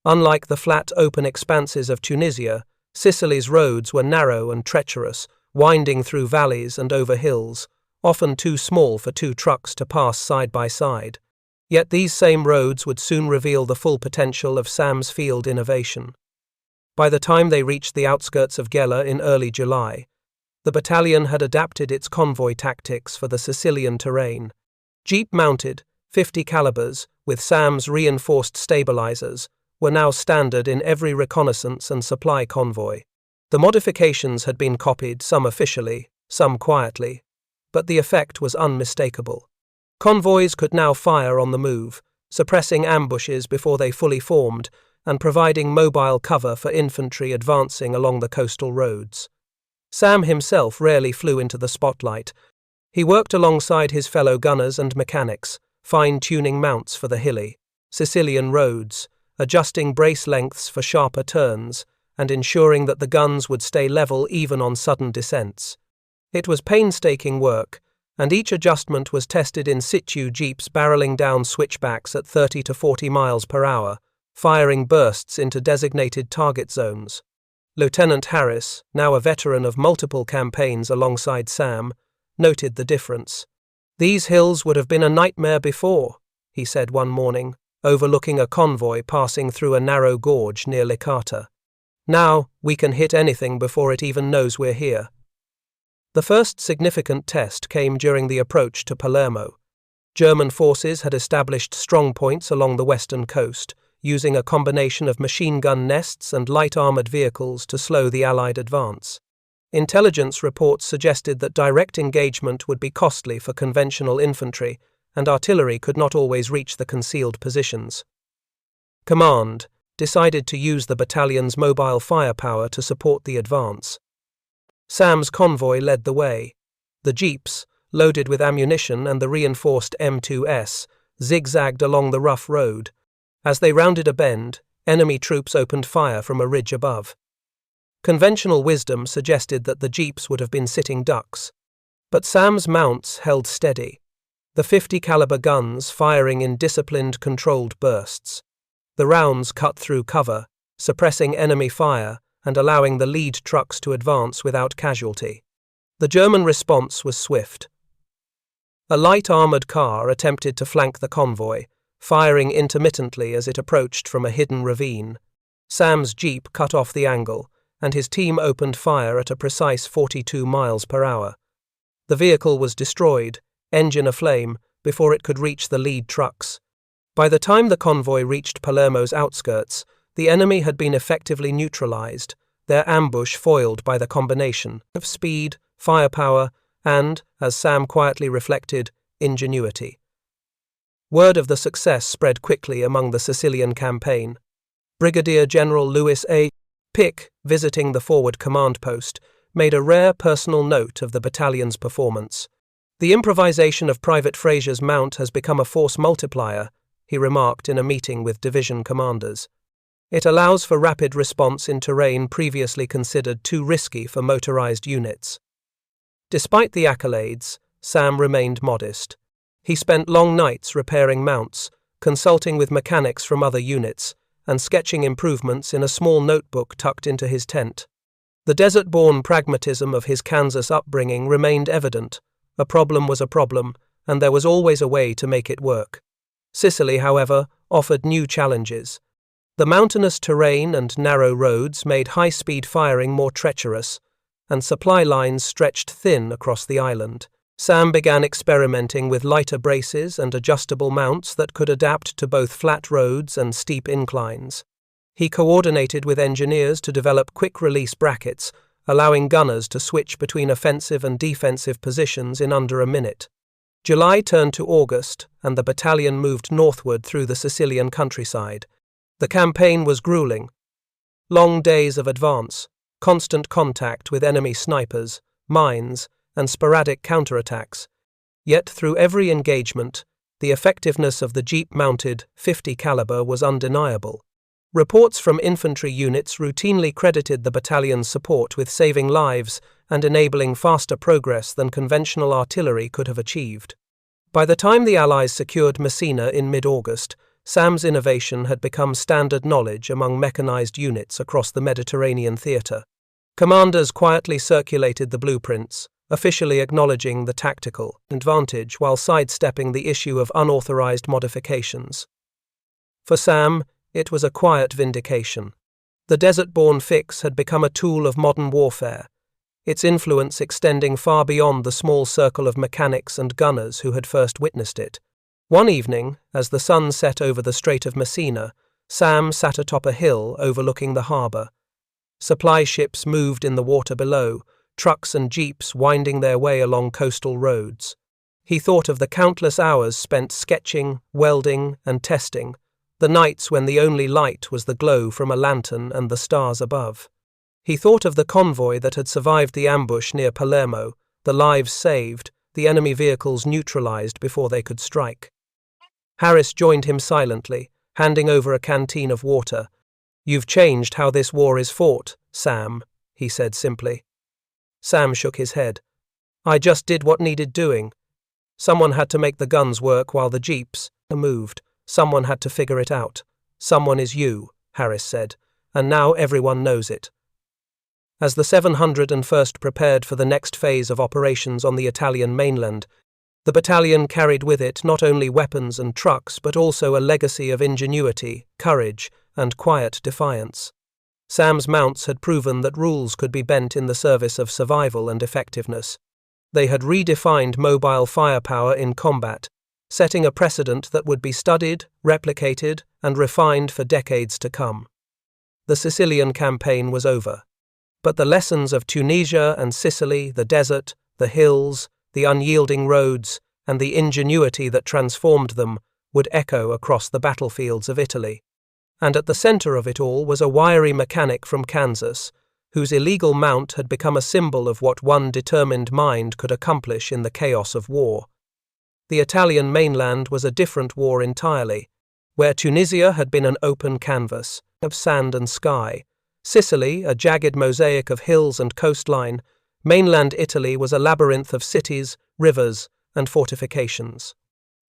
Unlike the flat, open expanses of Tunisia, Sicily's roads were narrow and treacherous, winding through valleys and over hills, often too small for two trucks to pass side by side. Yet these same roads would soon reveal the full potential of Sam's field innovation. By the time they reached the outskirts of Gela in early July, the battalion had adapted its convoy tactics for the Sicilian terrain. Jeep-mounted, 50 calibers, with Sam's reinforced stabilizers, were now standard in every reconnaissance and supply convoy. The modifications had been copied, some officially, some quietly, but the effect was unmistakable. Convoys could now fire on the move, suppressing ambushes before they fully formed and providing mobile cover for infantry advancing along the coastal roads. Sam himself rarely flew into the spotlight. He worked alongside his fellow gunners and mechanics, fine-tuning mounts for the hilly Sicilian roads, adjusting brace lengths for sharper turns, and ensuring that the guns would stay level even on sudden descents. It was painstaking work, and each adjustment was tested in situ jeeps barreling down switchbacks at 30 to 40 miles per hour, firing bursts into designated target zones. Lieutenant Harris, now a veteran of multiple campaigns alongside Sam, noted the difference. "These hills would have been a nightmare before," he said one morning, overlooking a convoy passing through a narrow gorge near Licata. "Now, we can hit anything before it even knows we're here." The first significant test came during the approach to Palermo. German forces had established strong points along the western coast, using a combination of machine gun nests and light armored vehicles to slow the Allied advance. Intelligence reports suggested that direct engagement would be costly for conventional infantry, and artillery could not always reach the concealed positions. Command decided to use the battalion's mobile firepower to support the advance. Sam's convoy led the way. The jeeps, loaded with ammunition and the reinforced M2S, zigzagged along the rough road. As they rounded a bend, enemy troops opened fire from a ridge above. Conventional wisdom suggested that the jeeps would have been sitting ducks. But Sam's mounts held steady, the 50 caliber guns firing in disciplined, controlled bursts. The rounds cut through cover, suppressing enemy fire and allowing the lead trucks to advance without casualty. The German response was swift. A light armored car attempted to flank the convoy, firing intermittently as it approached from a hidden ravine. Sam's jeep cut off the angle, and his team opened fire at a precise 42 miles per hour. The vehicle was destroyed, engine aflame, before it could reach the lead trucks. By the time the convoy reached Palermo's outskirts, the enemy had been effectively neutralized, their ambush foiled by the combination of speed, firepower, and, as Sam quietly reflected, ingenuity. Word of the success spread quickly among the Sicilian campaign. Brigadier General Louis A. Pick, visiting the forward command post, made a rare personal note of the battalion's performance. "The improvisation of Private Frazier's mount has become a force multiplier," he remarked in a meeting with division commanders. "It allows for rapid response in terrain previously considered too risky for motorized units." Despite the accolades, Sam remained modest. He spent long nights repairing mounts, consulting with mechanics from other units, and sketching improvements in a small notebook tucked into his tent. The desert-born pragmatism of his Kansas upbringing remained evident. A problem was a problem, and there was always a way to make it work. Sicily, however, offered new challenges. The mountainous terrain and narrow roads made high-speed firing more treacherous, and supply lines stretched thin across the island. Sam began experimenting with lighter braces and adjustable mounts that could adapt to both flat roads and steep inclines. He coordinated with engineers to develop quick-release brackets, allowing gunners to switch between offensive and defensive positions in under a minute. July turned to August, and the battalion moved northward through the Sicilian countryside. The campaign was grueling. Long days of advance, constant contact with enemy snipers, mines, and sporadic counterattacks. Yet through every engagement, the effectiveness of the Jeep-mounted .50 caliber was undeniable. Reports from infantry units routinely credited the battalion's support with saving lives and enabling faster progress than conventional artillery could have achieved. By the time the Allies secured Messina in mid-August, Sam's innovation had become standard knowledge among mechanized units across the Mediterranean theater. Commanders quietly circulated the blueprints, officially acknowledging the tactical advantage while sidestepping the issue of unauthorized modifications. For Sam, it was a quiet vindication. The desert-born fix had become a tool of modern warfare, its influence extending far beyond the small circle of mechanics and gunners who had first witnessed it. One evening, as the sun set over the Strait of Messina, Sam sat atop a hill overlooking the harbour. Supply ships moved in the water below, trucks and jeeps winding their way along coastal roads. He thought of the countless hours spent sketching, welding, and testing, the nights when the only light was the glow from a lantern and the stars above. He thought of the convoy that had survived the ambush near Palermo, the lives saved, the enemy vehicles neutralized before they could strike. Harris joined him silently, handing over a canteen of water. "You've changed how this war is fought, Sam," he said simply. Sam shook his head. "I just did what needed doing. Someone had to make the guns work while the jeeps moved. Someone had to figure it out. Someone is you," Harris said, "and now everyone knows it." As the 701st prepared for the next phase of operations on the Italian mainland, the battalion carried with it not only weapons and trucks but also a legacy of ingenuity, courage, and quiet defiance. Sam's mounts had proven that rules could be bent in the service of survival and effectiveness. They had redefined mobile firepower in combat, setting a precedent that would be studied, replicated, and refined for decades to come. The Sicilian campaign was over. But the lessons of Tunisia and Sicily, the desert, the hills, the unyielding roads, and the ingenuity that transformed them would echo across the battlefields of Italy. And at the center of it all was a wiry mechanic from Kansas, whose illegal mount had become a symbol of what one determined mind could accomplish in the chaos of war. The Italian mainland was a different war entirely. Where Tunisia had been an open canvas of sand and sky, Sicily, a jagged mosaic of hills and coastline, mainland Italy was a labyrinth of cities, rivers, and fortifications.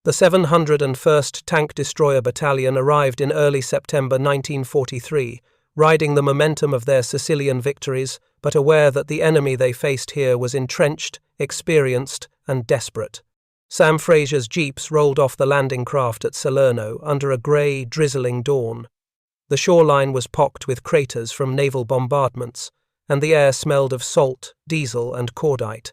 The 701st Tank Destroyer Battalion arrived in early September 1943, riding the momentum of their Sicilian victories, but aware that the enemy they faced here was entrenched, experienced, and desperate. Sam Frazier's jeeps rolled off the landing craft at Salerno under a grey, drizzling dawn. The shoreline was pocked with craters from naval bombardments, and the air smelled of salt, diesel, and cordite.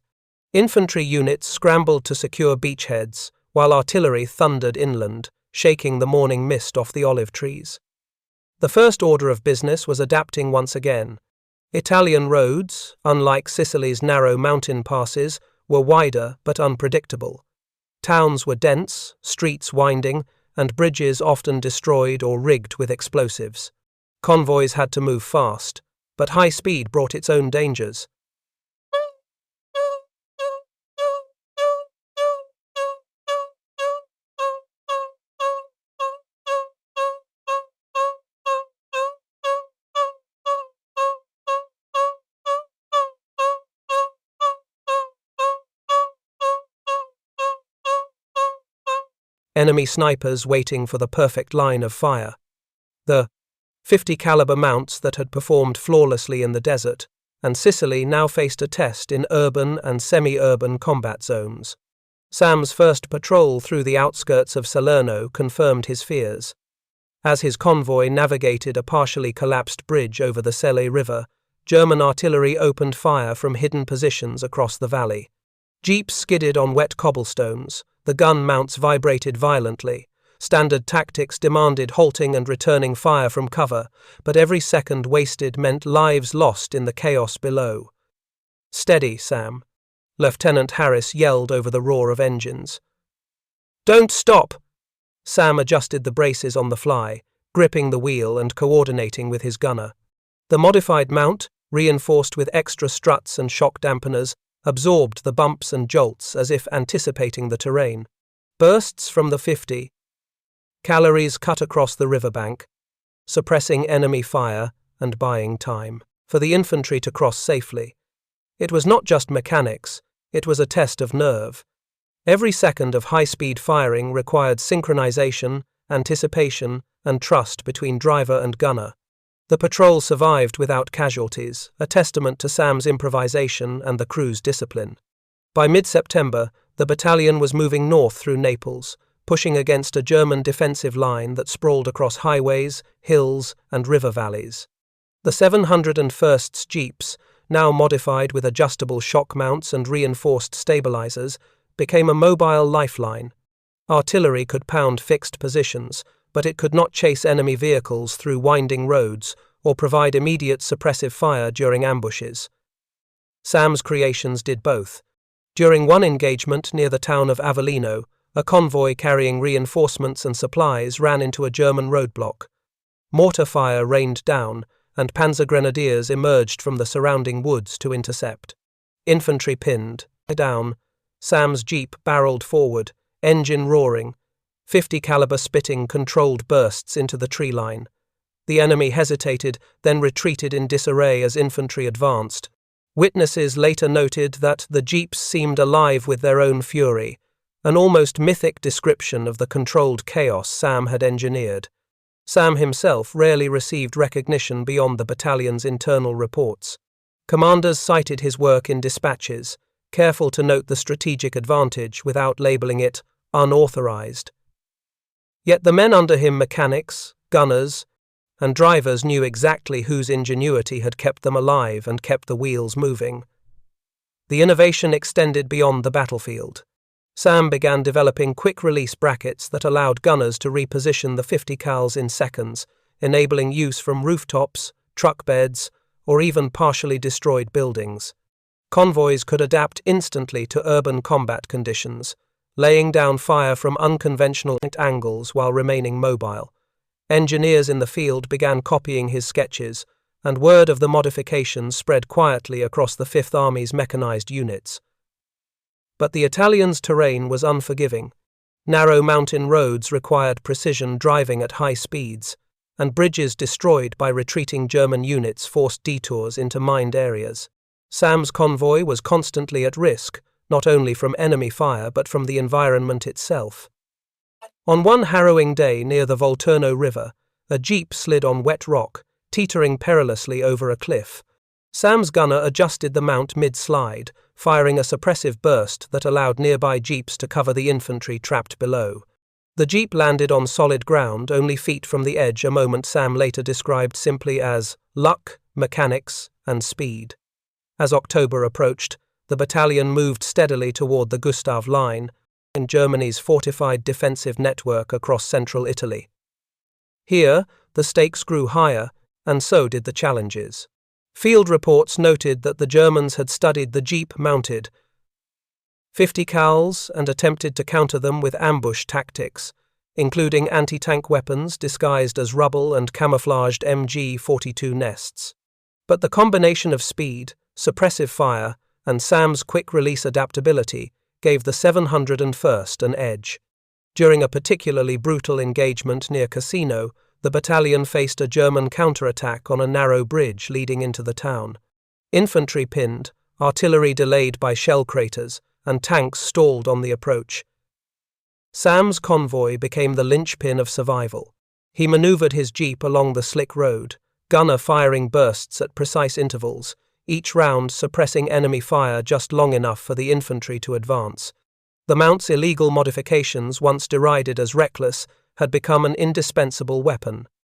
Infantry units scrambled to secure beachheads, while artillery thundered inland, shaking the morning mist off the olive trees. The first order of business was adapting once again. Italian roads, unlike Sicily's narrow mountain passes, were wider but unpredictable. Towns were dense, streets winding, and bridges often destroyed or rigged with explosives. Convoys had to move fast, but high speed brought its own dangers. Enemy snipers waiting for the perfect line of fire. The 50 caliber mounts that had performed flawlessly in the desert, and Sicily now faced a test in urban and semi-urban combat zones. Sam's first patrol through the outskirts of Salerno confirmed his fears. As his convoy navigated a partially collapsed bridge over the Selle River, German artillery opened fire from hidden positions across the valley. Jeeps skidded on wet cobblestones, the gun mounts vibrated violently. Standard tactics demanded halting and returning fire from cover, but every second wasted meant lives lost in the chaos below. "Steady, Sam," Lieutenant Harris yelled over the roar of engines. "Don't stop!" Sam adjusted the braces on the fly, gripping the wheel and coordinating with his gunner. The modified mount, reinforced with extra struts and shock dampeners, absorbed the bumps and jolts as if anticipating the terrain. Bursts from the 50 calories cut across the riverbank, suppressing enemy fire and buying time for the infantry to cross safely. It was not just mechanics, it was a test of nerve. Every second of high-speed firing required synchronization, anticipation, and trust between driver and gunner. The patrol survived without casualties, a testament to Sam's improvisation and the crew's discipline. By mid-September, the battalion was moving north through Naples, pushing against a German defensive line that sprawled across highways, hills, and river valleys. The 701st's jeeps, now modified with adjustable shock mounts and reinforced stabilizers, became a mobile lifeline. Artillery could pound fixed positions, but it could not chase enemy vehicles through winding roads or provide immediate suppressive fire during ambushes. Sam's creations did both. During one engagement near the town of Avellino, a convoy carrying reinforcements and supplies ran into a German roadblock. Mortar fire rained down, and panzer grenadiers emerged from the surrounding woods to intercept. Infantry pinned down. Sam's jeep barreled forward, engine roaring. 50 caliber spitting controlled bursts into the tree line. The enemy hesitated, then retreated in disarray as infantry advanced. Witnesses later noted that the jeeps seemed alive with their own fury, an almost mythic description of the controlled chaos Sam had engineered. Sam himself rarely received recognition beyond the battalion's internal reports. Commanders cited his work in dispatches, careful to note the strategic advantage without labeling it unauthorized. Yet the men under him, mechanics, gunners, and drivers, knew exactly whose ingenuity had kept them alive and kept the wheels moving. The innovation extended beyond the battlefield. Sam began developing quick-release brackets that allowed gunners to reposition the 50 cals in seconds, enabling use from rooftops, truck beds, or even partially destroyed buildings. Convoys could adapt instantly to urban combat conditions, laying down fire from unconventional angles while remaining mobile. Engineers in the field began copying his sketches, and word of the modifications spread quietly across the Fifth Army's mechanized units. But the Italians' terrain was unforgiving. Narrow mountain roads required precision driving at high speeds, and bridges destroyed by retreating German units forced detours into mined areas. Sam's convoy was constantly at risk, not only from enemy fire but from the environment itself. On one harrowing day near the Volturno River, a jeep slid on wet rock, teetering perilously over a cliff. Sam's gunner adjusted the mount mid-slide, firing a suppressive burst that allowed nearby jeeps to cover the infantry trapped below. The jeep landed on solid ground only feet from the edge, a moment Sam later described simply as luck, mechanics, and speed. As October approached, the battalion moved steadily toward the Gustav Line, in Germany's fortified defensive network across central Italy. Here, the stakes grew higher, and so did the challenges. Field reports noted that the Germans had studied the jeep-mounted 50 cals and attempted to counter them with ambush tactics, including anti-tank weapons disguised as rubble and camouflaged MG-42 nests. But the combination of speed, suppressive fire, and Sam's quick-release adaptability gave the 701st an edge. During a particularly brutal engagement near Cassino, the battalion faced a German counterattack on a narrow bridge leading into the town. Infantry pinned, artillery delayed by shell craters, and tanks stalled on the approach. Sam's convoy became the linchpin of survival. He maneuvered his jeep along the slick road, gunner firing bursts at precise intervals, each round suppressing enemy fire just long enough for the infantry to advance. The mount's illegal modifications, once derided as reckless, had become an indispensable weapon.